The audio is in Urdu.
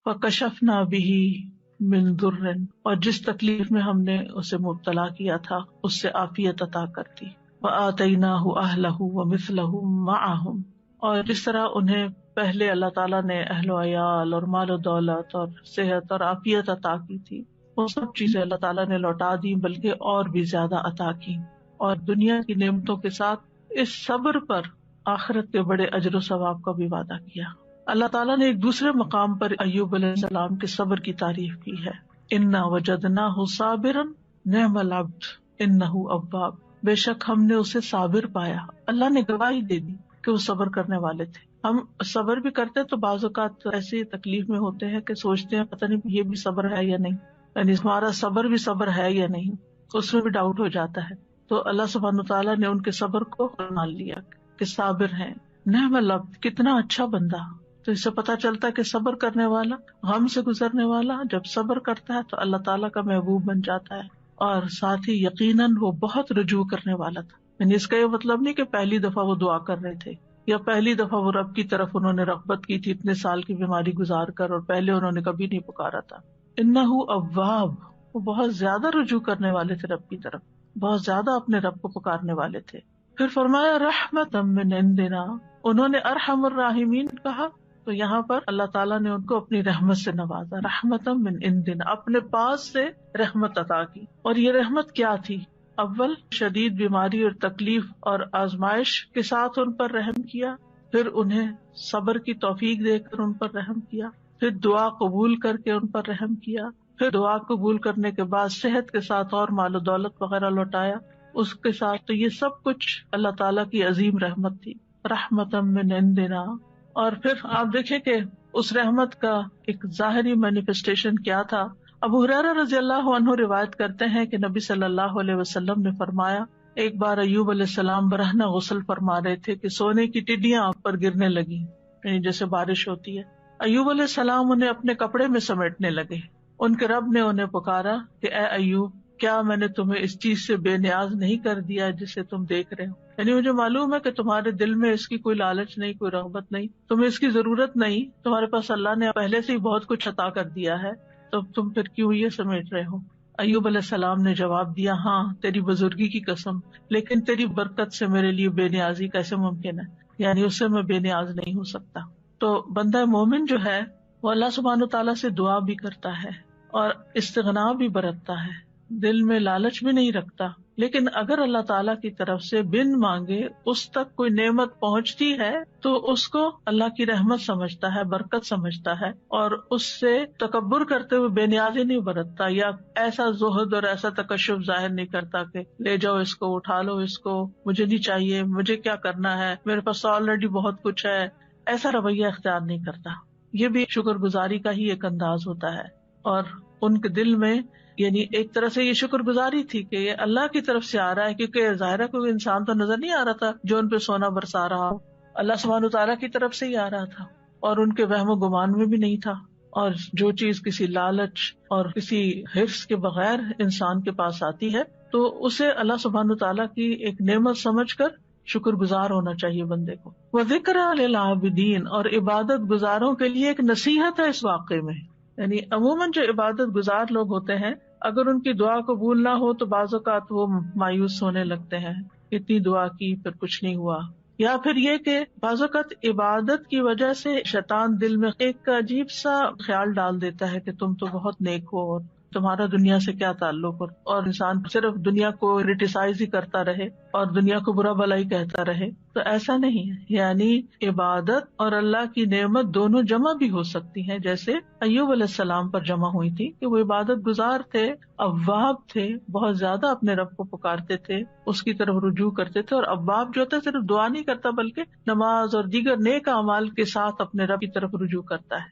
فکشفنا بہ من ضر، اور جس تکلیف میں ہم نے اسے مبتلا کیا تھا اس سے عافیت عطا کر دی. وآتیناہ اہلہ ومثلہم معہم، اور جس طرح انہیں پہلے اللہ تعالیٰ نے اہل و عیال اور مال و دولت اور صحت اور عافیت عطا کی تھی، وہ سب چیزیں اللہ تعالیٰ نے لوٹا دی، بلکہ اور بھی زیادہ عطا کی. اور دنیا کی نعمتوں کے ساتھ اس صبر پر آخرت کے بڑے اجر و ثواب کا بھی وعدہ کیا. اللہ تعالیٰ نے ایک دوسرے مقام پر ایوب علیہ السلام کے صبر کی تعریف کی ہے. انا وجدناہ صابرا نعم العبد انہ اواب، بے شک ہم نے اسے صابر پایا. اللہ نے گواہی دے دی کہ وہ صبر کرنے والے تھے. ہم صبر بھی کرتے تو بعض اوقات ایسی تکلیف میں ہوتے ہیں کہ سوچتے ہیں پتہ نہیں یہ بھی صبر ہے یا نہیں، یعنی ہمارا صبر بھی صبر ہے یا نہیں، اس میں بھی ڈاؤٹ ہو جاتا ہے. تو اللہ سبحانہ وتعالیٰ نے ان کے صبر کو مان لیا کہ صابر ہیں. نعم العبد، کتنا اچھا بندہ. تو اس سے پتہ چلتا ہے کہ صبر کرنے والا، غم سے گزرنے والا جب صبر کرتا ہے تو اللہ تعالیٰ کا محبوب بن جاتا ہے. اور ساتھ ہی یقیناً وہ بہت رجوع کرنے والا تھا. یعنی اس کا یہ مطلب نہیں کہ پہلی دفعہ وہ دعا کر رہے تھے یا پہلی دفعہ وہ رب کی طرف انہوں نے رغبت کی تھی اتنے سال کی بیماری گزار کر، اور پہلے انہوں نے کبھی نہیں پکارا تھا. انہ اواب، وہ بہت زیادہ رجوع کرنے والے تھے رب کی طرف، بہت زیادہ اپنے رب کو پکارنے والے تھے. پھر فرمایا رحمتا من عندنا، انہوں نے ارحم الراحمین کہا تو یہاں پر اللہ تعالیٰ نے ان کو اپنی رحمت سے نوازا. رحمتا من عندنا، اپنے پاس سے رحمت عطا کی. اور یہ رحمت کیا تھی؟ اول شدید بیماری اور تکلیف اور آزمائش کے ساتھ ان پر رحم کیا، پھر انہیں صبر کی توفیق دے کر ان پر رحم کیا، پھر دعا قبول کر کے ان پر رحم کیا، پھر دعا قبول کرنے کے بعد صحت کے ساتھ اور مال و دولت وغیرہ لوٹایا اس کے ساتھ. تو یہ سب کچھ اللہ تعالیٰ کی عظیم رحمت تھی. رحمتا من عندنا. اور پھر آپ دیکھیں کہ اس رحمت کا ایک ظاہری مینیفیسٹیشن کیا تھا. ابو ہریرہ رضی اللہ عنہ روایت کرتے ہیں کہ نبی صلی اللہ علیہ وسلم نے فرمایا، ایک بار ایوب علیہ السلام برہنہ غسل فرما رہے تھے کہ سونے کی ٹڈیاں آپ پر گرنے لگی، یعنی جیسے بارش ہوتی ہے. ایوب علیہ السلام انہیں اپنے کپڑے میں سمیٹنے لگے. ان کے رب نے انہیں پکارا کہ اے ایوب، کیا میں نے تمہیں اس چیز سے بے نیاز نہیں کر دیا جسے تم دیکھ رہے ہو؟ یعنی مجھے معلوم ہے کہ تمہارے دل میں اس کی کوئی لالچ نہیں، کوئی رغبت نہیں، تمہیں اس کی ضرورت نہیں، تمہارے پاس اللہ نے پہلے سے ہی بہت کچھ عطا کر دیا ہے، تو تم پھر کیوں یہ سمیٹ رہے ہو؟ ایوب علیہ السلام نے جواب دیا، ہاں تیری بزرگی کی قسم، لیکن تیری برکت سے میرے لیے بے نیازی کیسے ممکن ہے، یعنی اس سے میں بے نیاز نہیں ہو سکتا. تو بندہ مومن جو ہے وہ اللہ سبحانہ تعالیٰ سے دعا بھی کرتا ہے اور استغنا بھی برتتا ہے، دل میں لالچ بھی نہیں رکھتا. لیکن اگر اللہ تعالیٰ کی طرف سے بن مانگے اس تک کوئی نعمت پہنچتی ہے تو اس کو اللہ کی رحمت سمجھتا ہے، برکت سمجھتا ہے، اور اس سے تکبر کرتے ہوئے بے نیازی نہیں برتتا یا ایسا زہد اور ایسا تکشف ظاہر نہیں کرتا کہ لے جاؤ اس کو، اٹھا لو اس کو، مجھے نہیں چاہیے، مجھے کیا کرنا ہے، میرے پاس آلریڈی بہت کچھ ہے، ایسا رویہ اختیار نہیں کرتا. یہ بھی شکر گزاری کا ہی ایک انداز ہوتا ہے. اور ان کے دل میں یعنی ایک طرح سے یہ شکر گزاری تھی کہ یہ اللہ کی طرف سے آ رہا ہے، کیونکہ ظاہر ہے کوئی انسان تو نظر نہیں آ رہا تھا جو ان پہ سونا برسا رہا ہو، اللہ سبحانہ تعالیٰ کی طرف سے ہی آ رہا تھا، اور ان کے وہم و گمان میں بھی نہیں تھا. اور جو چیز کسی لالچ اور کسی حرص کے بغیر انسان کے پاس آتی ہے تو اسے اللہ سبحانہ تعالیٰ کی ایک نعمت سمجھ کر شکر گزار ہونا چاہیے بندے کو. وَذِكْرَىٰ لِلْعَابِدِينَ، اور عبادت گزاروں کے لیے ایک نصیحت ہے اس واقعے میں. یعنی عموماً جو عبادت گزار لوگ ہوتے ہیں اگر ان کی دعا قبول نہ ہو تو بعض اوقات وہ مایوس ہونے لگتے ہیں، اتنی دعا کی پھر کچھ نہیں ہوا. یا پھر یہ کہ بعض اوقات عبادت کی وجہ سے شیطان دل میں ایک عجیب سا خیال ڈال دیتا ہے کہ تم تو بہت نیک ہو اور تمہارا دنیا سے کیا تعلق ہو، اور انسان صرف دنیا کو کرٹیسائز ہی کرتا رہے اور دنیا کو برا بھلا ہی کہتا رہے. تو ایسا نہیں ہے، یعنی عبادت اور اللہ کی نعمت دونوں جمع بھی ہو سکتی ہیں، جیسے ایوب علیہ السلام پر جمع ہوئی تھی کہ وہ عبادت گزار تھے، اواب تھے، بہت زیادہ اپنے رب کو پکارتے تھے، اس کی طرف رجوع کرتے تھے. اور اواب جو ہوتا ہے صرف دعا نہیں کرتا بلکہ نماز اور دیگر نیک اعمال کے ساتھ اپنے رب کی طرف رجوع کرتا ہے.